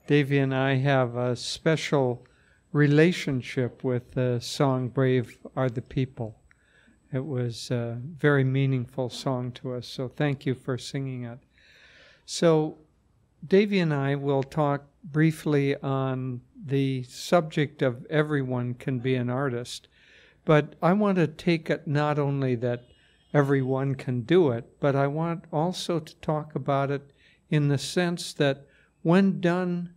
Devi and I have a special relationship with the song Brave Are the People. It was a very meaningful song to us, so thank you for singing it. So Devi and I will talk briefly on the subject of everyone can be an artist, but I want to take it not only that everyone can do it, but I want also to talk about it in the sense that when done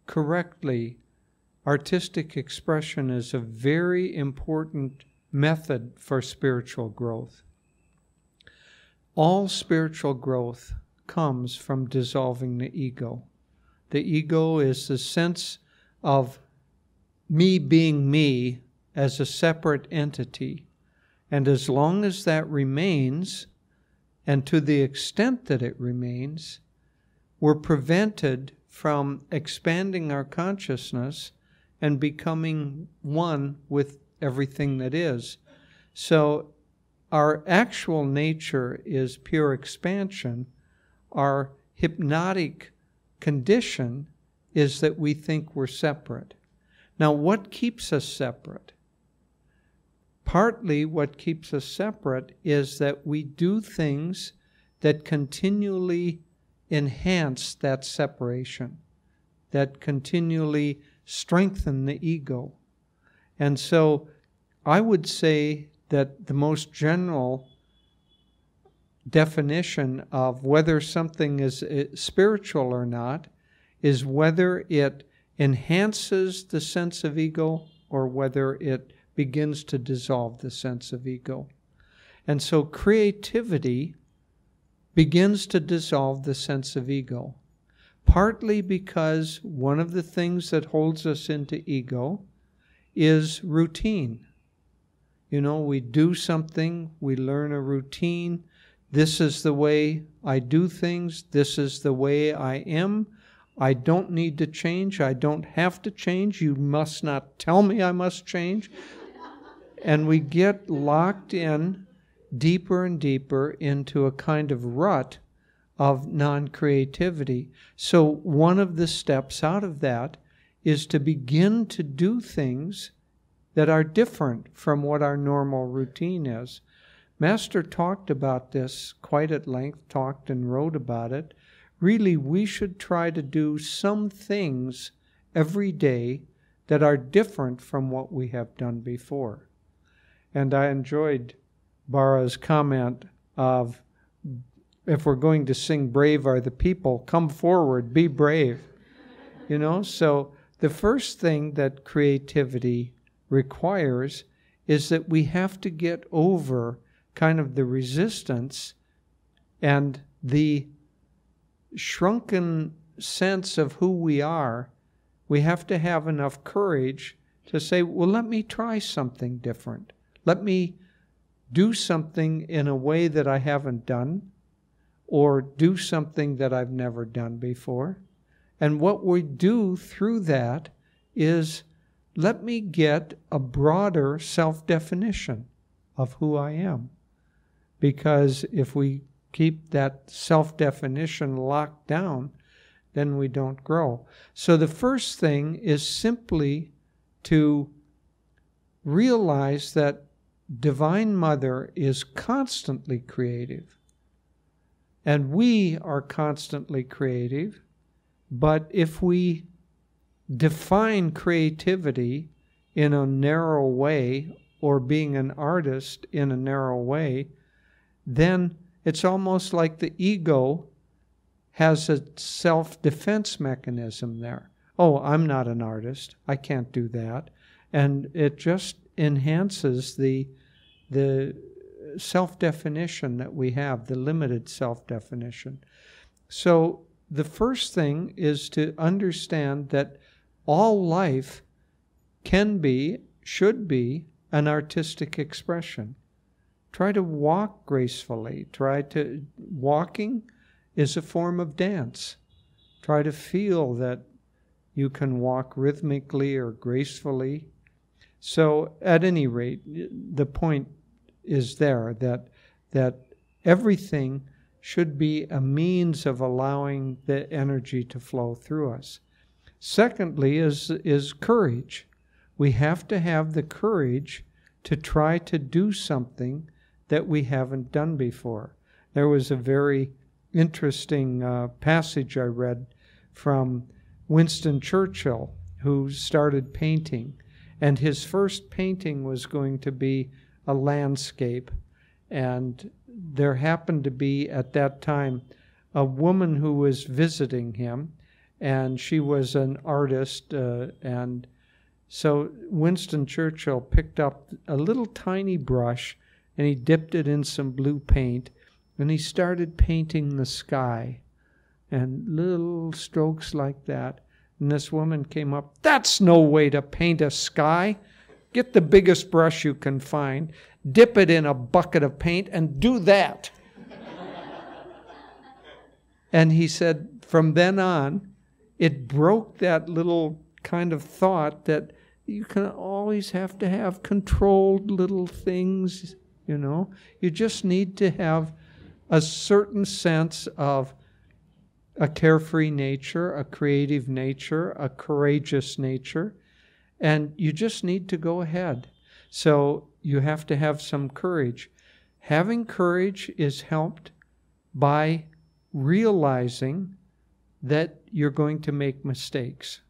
correctly, artistic expression is a very important method for spiritual growth. All spiritual growth comes from dissolving the ego. The ego is the sense of me being me as a separate entity. And as long as that remains, and to the extent that it remains, we're prevented from expanding our consciousness and becoming one with everything that is. So our actual nature is pure expansion. Our hypnotic condition is that we think we're separate. Now, what keeps us separate? Partly what keeps us separate is that we do things that continually enhance that separation, that continually strengthen the ego. And so I would say that the most general definition of whether something is spiritual or not is whether it enhances the sense of ego or whether it begins to dissolve the sense of ego. And so creativity begins to dissolve the sense of ego, partly because one of the things that holds us into ego is routine. You know, we do something, we learn a routine. This is the way I do things. This is the way I am. I don't need to change. I don't have to change. You must not tell me I must change. And we get locked in deeper and deeper into a kind of rut of non-creativity. So one of the steps out of that is to begin to do things that are different from what our normal routine is. Master talked about this quite at length, talked and wrote about it. Really, we should try to do some things every day that are different from what we have done before. And I enjoyed Bara's comment of, if we're going to sing Brave Are the People, come forward, be brave. You know, so the first thing that creativity requires is that we have to get over kind of the resistance and the shrunken sense of who we are. We have to have enough courage to say, well, let me try something different. Let me do something in a way that I haven't done, or do something that I've never done before. And what we do through that is, let me get a broader self-definition of who I am. Because if we keep that self-definition locked down, then we don't grow. So the first thing is simply to realize that Divine Mother is constantly creative. And we are constantly creative. But if we define creativity in a narrow way, or being an artist in a narrow way, then it's almost like the ego has a self-defense mechanism there. Oh, I'm not an artist. I can't do that. And it just enhances the self-definition that we have, the limited self-definition. So the first thing is to understand that all life can be, should be, an artistic expression. Try to walk gracefully. Walking is a form of dance. Try to feel that you can walk rhythmically or gracefully. So at any rate, the point is there that everything should be a means of allowing the energy to flow through us. Secondly is courage. We have to have the courage to try to do something that we haven't done before. There was a very interesting passage I read from Winston Churchill, who started painting. And his first painting was going to be a landscape. And there happened to be, at that time, a woman who was visiting him, and she was an artist. And so Winston Churchill picked up a little tiny brush, and he dipped it in some blue paint, and he started painting the sky, and little strokes like that. And this woman came up, "That's no way to paint a sky. Get the biggest brush you can find, dip it in a bucket of paint, and do that." And he said, from then on, it broke that little kind of thought that you can always have to have controlled little things, you know. You just need to have a certain sense of a carefree nature, a creative nature, a courageous nature, and you just need to go ahead. So you have to have some courage. Having courage is helped by realizing that you're going to make mistakes.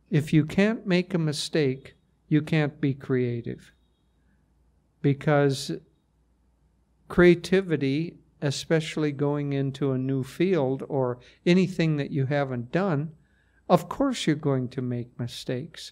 If you can't make a mistake, you can't be creative. Because creativity, especially going into a new field or anything that you haven't done, of course you're going to make mistakes.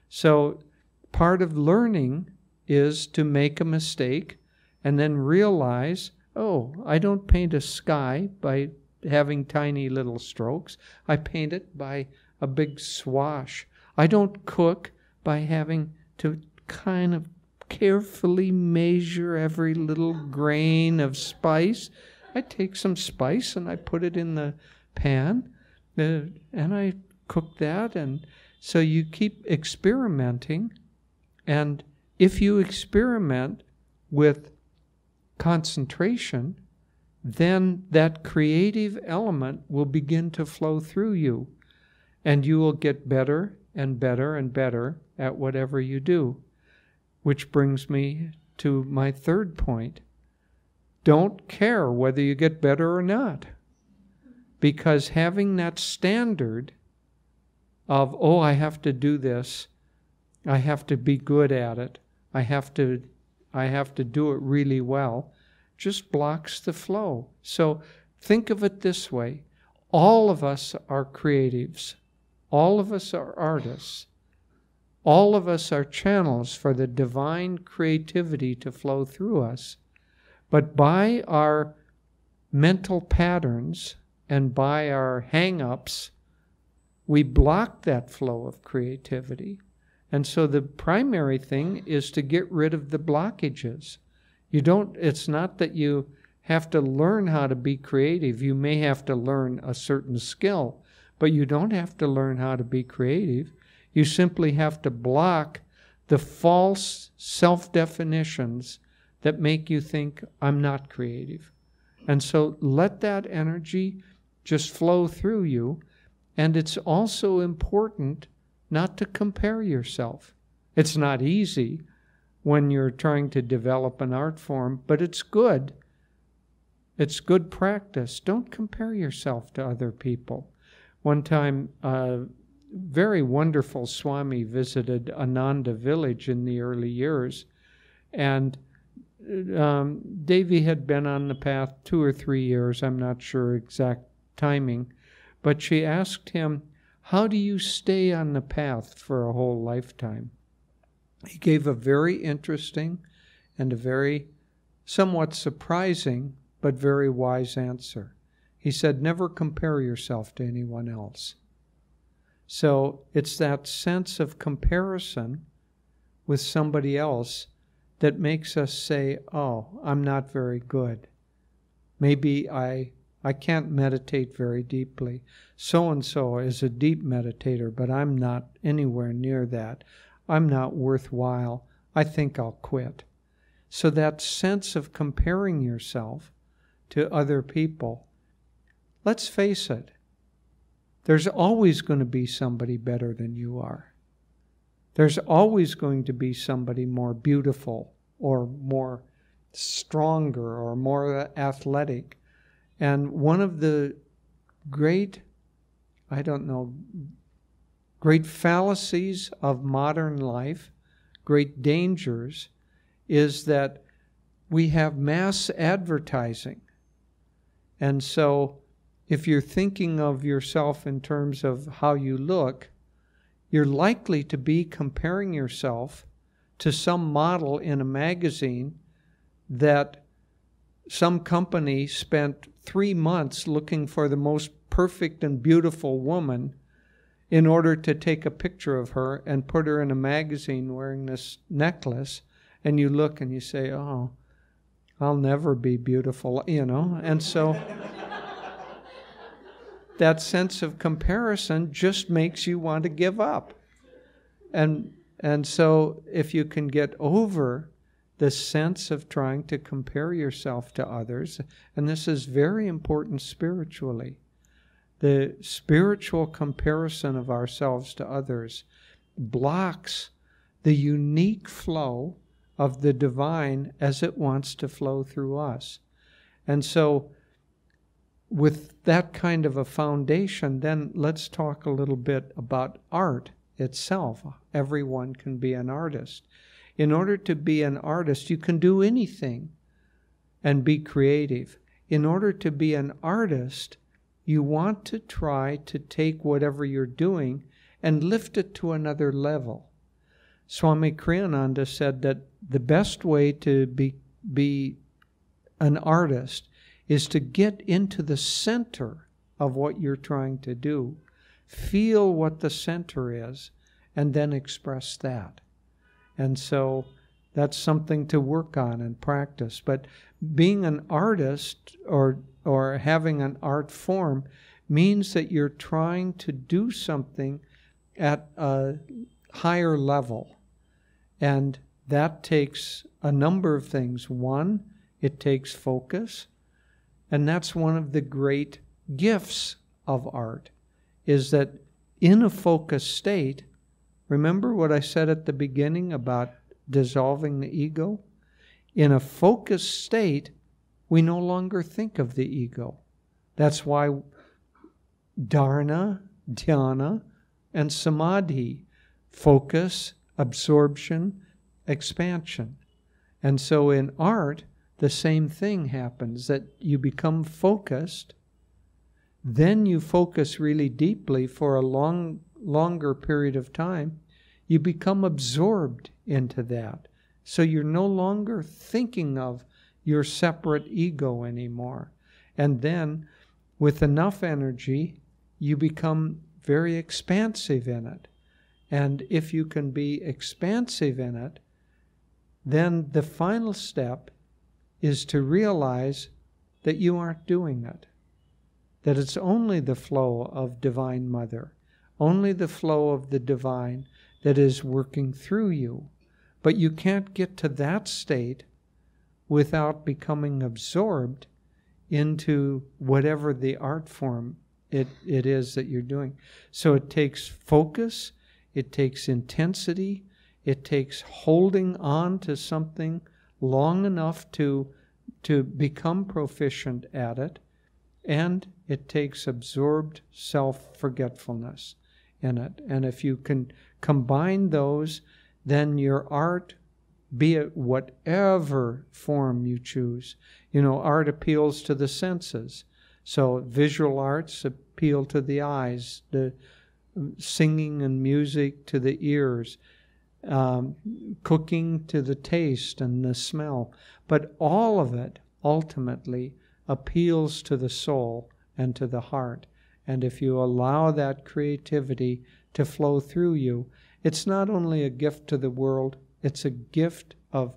So part of learning is to make a mistake and then realize, oh, I don't paint a sky by having tiny little strokes. I paint it by a big swash. I don't cook by having to kind of carefully measure every little grain of spice. I take some spice and I put it in the pan and I cook that. And so you keep experimenting. And if you experiment with concentration, then that creative element will begin to flow through you. And you will get better and better and better at whatever you do. Which brings me to my third point. Don't care whether you get better or not. Because having that standard of, oh, I have to do this, I have to be good at it, I have to do it really well, just blocks the flow. So think of it this way. All of us are creatives. All of us are artists. All of us are channels for the divine creativity to flow through us. But by our mental patterns and by our hang-ups, we block that flow of creativity. And so the primary thing is to get rid of the blockages. It's not that you have to learn how to be creative. You may have to learn a certain skill, but you don't have to learn how to be creative. You simply have to block the false self-definitions that make you think, I'm not creative. And so let that energy just flow through you. And it's also important not to compare yourself. It's not easy when you're trying to develop an art form, but it's good. It's good practice. Don't compare yourself to other people. One time, very wonderful Swami visited Ananda village in the early years, and Devi had been on the path 2 or 3 years, I'm not sure exact timing, but she asked him, how do you stay on the path for a whole lifetime? He gave a very interesting and a very somewhat surprising but very wise answer. He said, never compare yourself to anyone else. So it's that sense of comparison with somebody else that makes us say, oh, I'm not very good. Maybe I can't meditate very deeply. So-and-so is a deep meditator, but I'm not anywhere near that. I'm not worthwhile. I think I'll quit. So that sense of comparing yourself to other people, let's face it, there's always going to be somebody better than you are. There's always going to be somebody more beautiful or more stronger or more athletic. And one of the great fallacies of modern life, great dangers, is that we have mass advertising. And so if you're thinking of yourself in terms of how you look, you're likely to be comparing yourself to some model in a magazine that some company spent 3 months looking for the most perfect and beautiful woman in order to take a picture of her and put her in a magazine wearing this necklace. And you look and you say, oh, I'll never be beautiful, And so that sense of comparison just makes you want to give up. And so if you can get over the sense of trying to compare yourself to others, and this is very important spiritually, the spiritual comparison of ourselves to others blocks the unique flow of the divine as it wants to flow through us. And so with that kind of a foundation, then let's talk a little bit about art itself. Everyone can be an artist. In order to be an artist, you can do anything and be creative. In order to be an artist, you want to try to take whatever you're doing and lift it to another level. Swami Kriyananda said that the best way to be an artist is to get into the center of what you're trying to do. Feel what the center is, and then express that. And so that's something to work on and practice. But being an artist or having an art form means that you're trying to do something at a higher level. And that takes a number of things. One, it takes focus. And that's one of the great gifts of art, is that in a focused state, remember what I said at the beginning about dissolving the ego? In a focused state, we no longer think of the ego. That's why dharana, dhyana, and samadhi, focus, absorption, expansion. And so in art, the same thing happens, that you become focused, then you focus really deeply for a longer period of time, you become absorbed into that. So you're no longer thinking of your separate ego anymore. And then, with enough energy, you become very expansive in it. And if you can be expansive in it, then the final step is to realize that you aren't doing it. That it's only the flow of Divine Mother, only the flow of the divine that is working through you. But you can't get to that state without becoming absorbed into whatever the art form it is that you're doing. So it takes focus, it takes intensity, it takes holding on to something long enough to become proficient at it, and it takes absorbed self-forgetfulness in it. And if you can combine those, then your art, be it whatever form you choose. Art appeals to the senses. So visual arts appeal to the eyes, the singing and music to the ears, cooking to the taste and the smell. But all of it ultimately appeals to the soul and to the heart. And if you allow that creativity to flow through you, it's not only a gift to the world, it's a gift of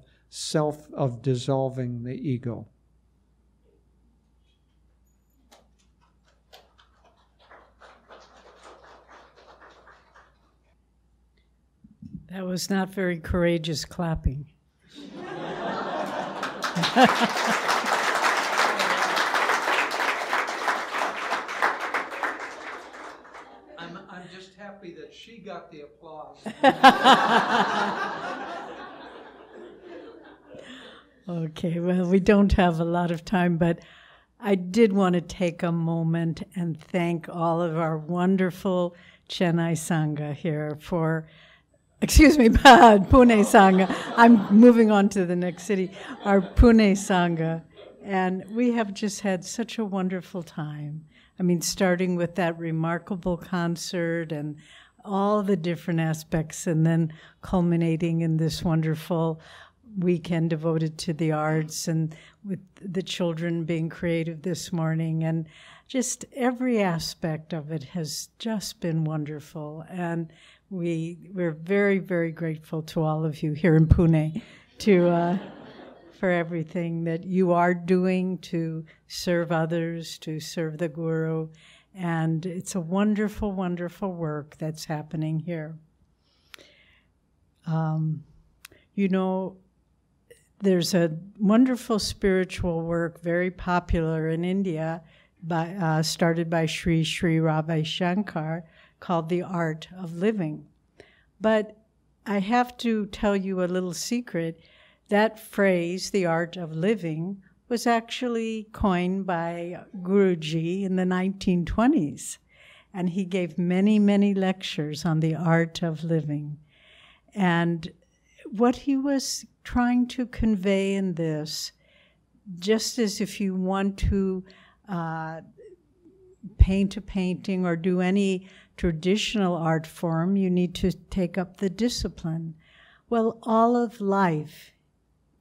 dissolving the ego. That was not very courageous clapping. happy that she got the applause. Okay, well, we don't have a lot of time, but I did want to take a moment and thank all of our wonderful Chennai Sangha here for, Pune Sangha. I'm moving on to the next city, our Pune Sangha. And we have just had such a wonderful time. I mean, starting with that remarkable concert and all the different aspects, and then culminating in this wonderful weekend devoted to the arts, and with the children being creative this morning, and just every aspect of it has just been wonderful. And we're very, very grateful to all of you here in Pune for everything that you are doing to serve others, to serve the Guru. And it's a wonderful, wonderful work that's happening here. There's a wonderful spiritual work, very popular in India, started by Sri Ravi Shankar, called The Art of Living. But I have to tell you a little secret. That phrase, the art of living, was actually coined by Guruji in the 1920s. And he gave many, many lectures on the art of living. And what he was trying to convey in this, just as if you want to paint a painting or do any traditional art form, you need to take up the discipline. Well, all of life,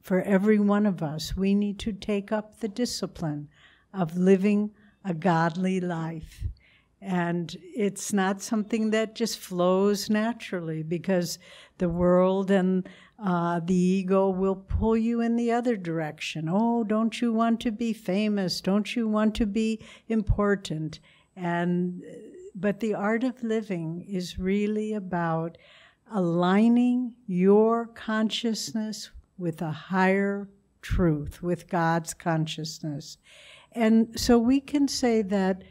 for every one of us, we need to take up the discipline of living a godly life. And it's not something that just flows naturally, because the world and the ego will pull you in the other direction. Oh, don't you want to be famous? Don't you want to be important? But the art of living is really about aligning your consciousness with a higher truth, with God's consciousness. And so we can say that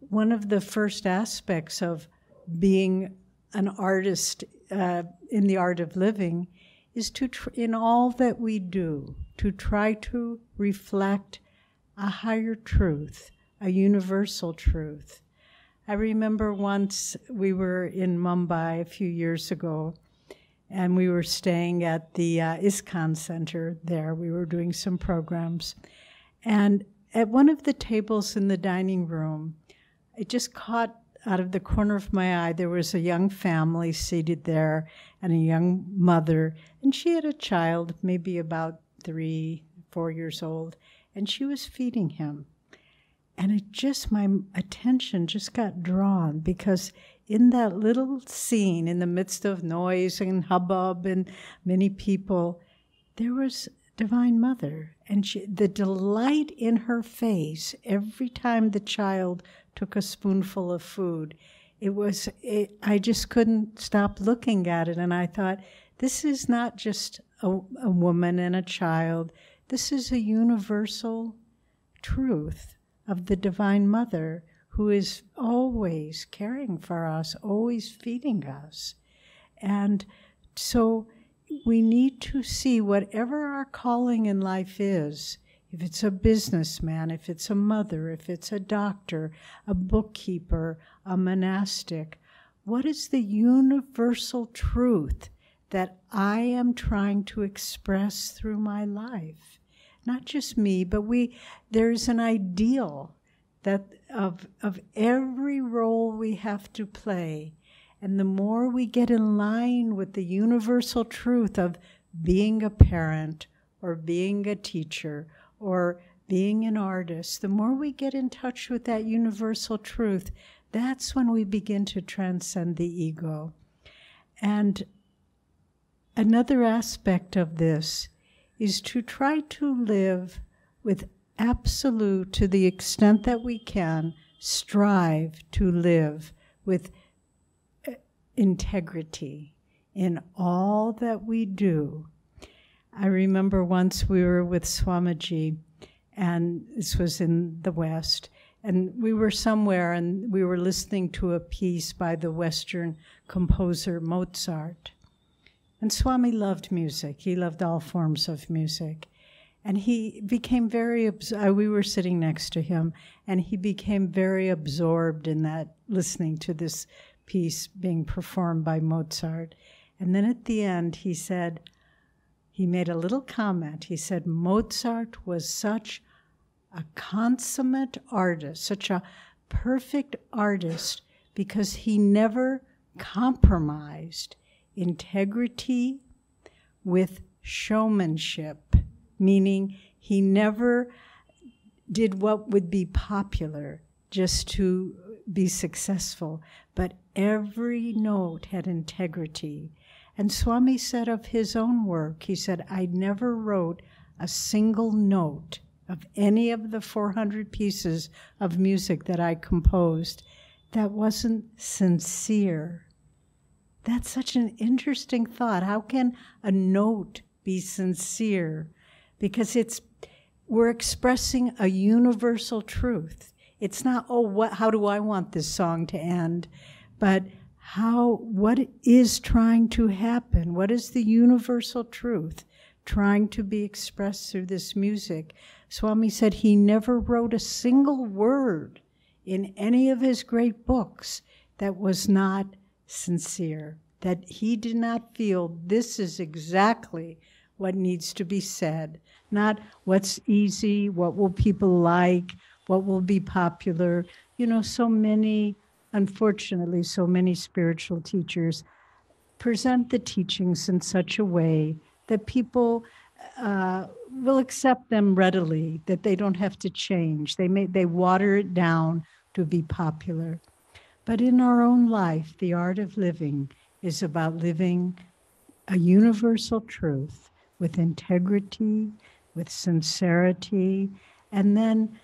one of the first aspects of being an artist in the art of living is to, in all that we do, to try to reflect a higher truth, a universal truth. I remember once we were in Mumbai a few years ago, and we were staying at the ISKCON Center there. We were doing some programs. And at one of the tables in the dining room, it just caught out of the corner of my eye, there was a young family seated there and a young mother. And she had a child, maybe about 3, 4 years old, and she was feeding him. And my attention just got drawn, because in that little scene, in the midst of noise and hubbub and many people, there was Divine Mother. And the delight in her face every time the child took a spoonful of food, I just couldn't stop looking at it. And I thought, this is not just a woman and a child. This is a universal truth of the Divine Mother, who is always caring for us, always feeding us. And so we need to see whatever our calling in life is, if it's a businessman, if it's a mother, if it's a doctor, a bookkeeper, a monastic, what is the universal truth that I am trying to express through my life? Not just me, but there's an ideal that of every role we have to play. And the more we get in line with the universal truth of being a parent or being a teacher or being an artist, the more we get in touch with that universal truth, that's when we begin to transcend the ego. And another aspect of this is to try to live with absolute, to the extent that we can, strive to live with integrity in all that we do. I remember once we were with Swamiji, and this was in the West, And we were somewhere and we were listening to a piece by the Western composer Mozart. And Swami loved music. He loved all forms of music. And he became we were sitting next to him, and he became very absorbed in that, listening to this piece being performed by Mozart. And then at the end, he made a little comment. He said, Mozart was such a consummate artist, such a perfect artist, because he never compromised integrity with showmanship, meaning he never did what would be popular just to be successful, but every note had integrity. And Swami said of his own work, he said, I never wrote a single note of any of the 400 pieces of music that I composed that wasn't sincere. That's such an interesting thought. How can a note be sincere? Because we're expressing a universal truth. It's not, how do I want this song to end? But what is trying to happen? What is the universal truth trying to be expressed through this music? Swami said he never wrote a single word in any of his great books that was not sincere, that he did not feel this is exactly what needs to be said, not what's easy, what will people like, what will be popular. Unfortunately, so many spiritual teachers present the teachings in such a way that people will accept them readily, that they don't have to change. They water it down to be popular. But in our own life, the art of living is about living a universal truth with integrity, with sincerity, and then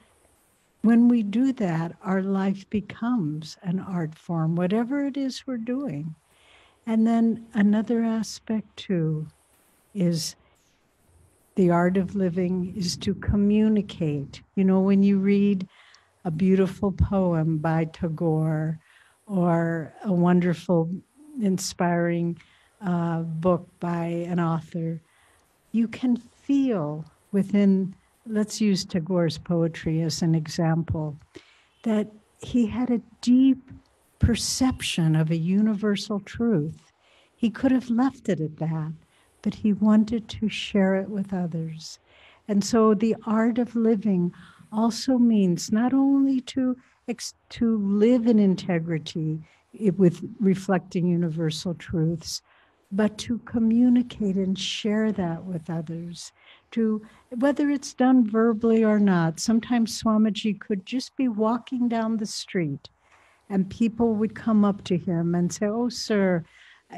when we do that, our life becomes an art form, whatever it is we're doing. And then another aspect, too, is the art of living is to communicate. When you read a beautiful poem by Tagore or a wonderful, inspiring book by an author, you can feel within, let's use Tagore's poetry as an example, that he had a deep perception of a universal truth. He could have left it at that, but he wanted to share it with others. And so the art of living also means not only to live in integrity with reflecting universal truths, but to communicate and share that with others, whether it's done verbally or not. Sometimes Swamiji could just be walking down the street and people would come up to him and say, oh, sir,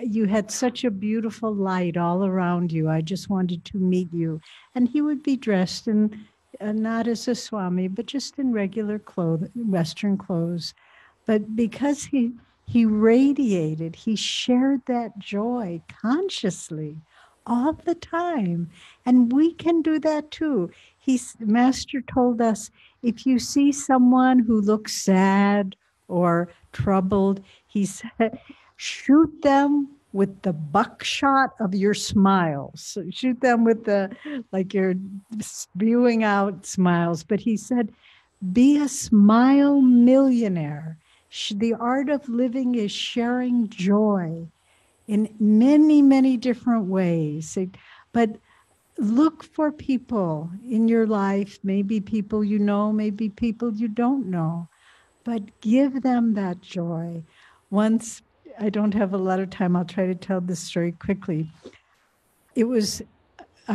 you had such a beautiful light all around you. I just wanted to meet you. And he would be dressed in, not as a Swami, but just in regular clothes, Western clothes. But because he radiated, he shared that joy consciously all the time. And we can do that too. Master told us, if you see someone who looks sad or troubled, he said, shoot them with the buckshot of your smiles. So shoot them with like you're spewing out smiles. But he said, be a smile millionaire. The art of living is sharing joy in many, many different ways. But look for people in your life, maybe people you know, maybe people you don't know, but give them that joy. Once, I don't have a lot of time, I'll try to tell this story quickly. I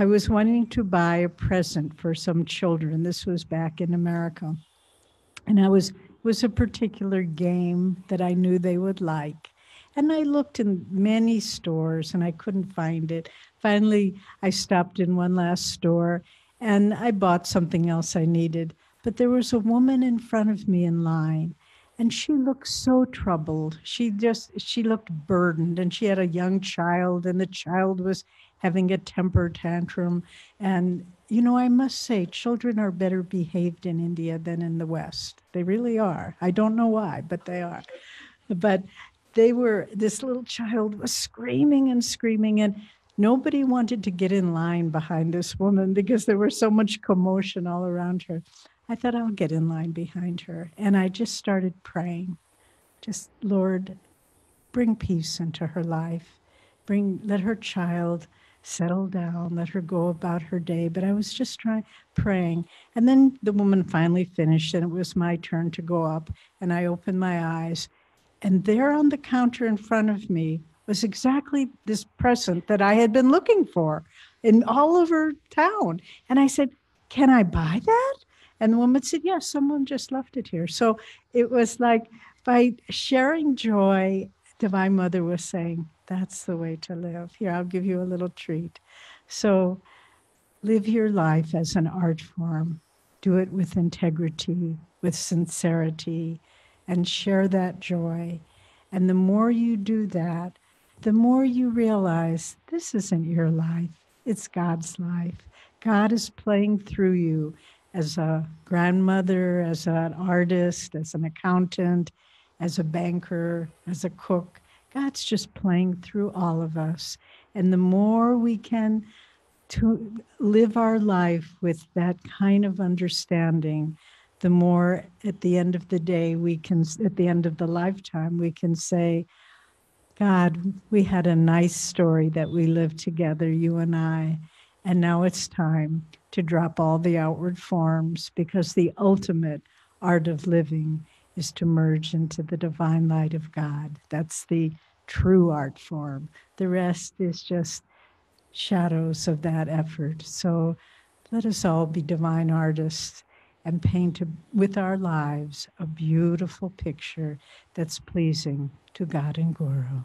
was wanting to buy a present for some children. This was back in America. And it was a particular game that I knew they would like. And I looked in many stores and I couldn't find it. Finally, I stopped in one last store and I bought something else I needed. But there was a woman in front of me in line and she looked so troubled. She looked burdened, and she had a young child, and the child was having a temper tantrum. And, you know, I must say, children are better behaved in India than in the West. They really are. I don't know why, but they are. But this little child was screaming and screaming, and nobody wanted to get in line behind this woman because there was so much commotion all around her. I thought, I'll get in line behind her. And I just started praying. Just, Lord, bring peace into her life. Let her child settle down, let her go about her day. But I was just praying. And then the woman finally finished, and it was my turn to go up. And I opened my eyes. And there on the counter in front of me was exactly this present that I had been looking for in all over town. And I said, can I buy that? And the woman said, yes, someone just left it here. So it was like, by sharing joy, Divine Mother was saying, that's the way to live. Here, I'll give you a little treat. So live your life as an art form. Do it with integrity, with sincerity, and share that joy. And the more you do that, the more you realize this isn't your life, it's God's life. God is playing through you as a grandmother, as an artist, as an accountant, as a banker, as a cook. God's just playing through all of us. And the more we can to live our life with that kind of understanding, the more at the end of the day, at the end of the lifetime, we can say, God, we had a nice story that we lived together, you and I, and now it's time to drop all the outward forms, because the ultimate art of living is to merge into the divine light of God. That's the true art form. The rest is just shadows of that effort. So let us all be divine artists and paint with our lives a beautiful picture that's pleasing to God and Guru.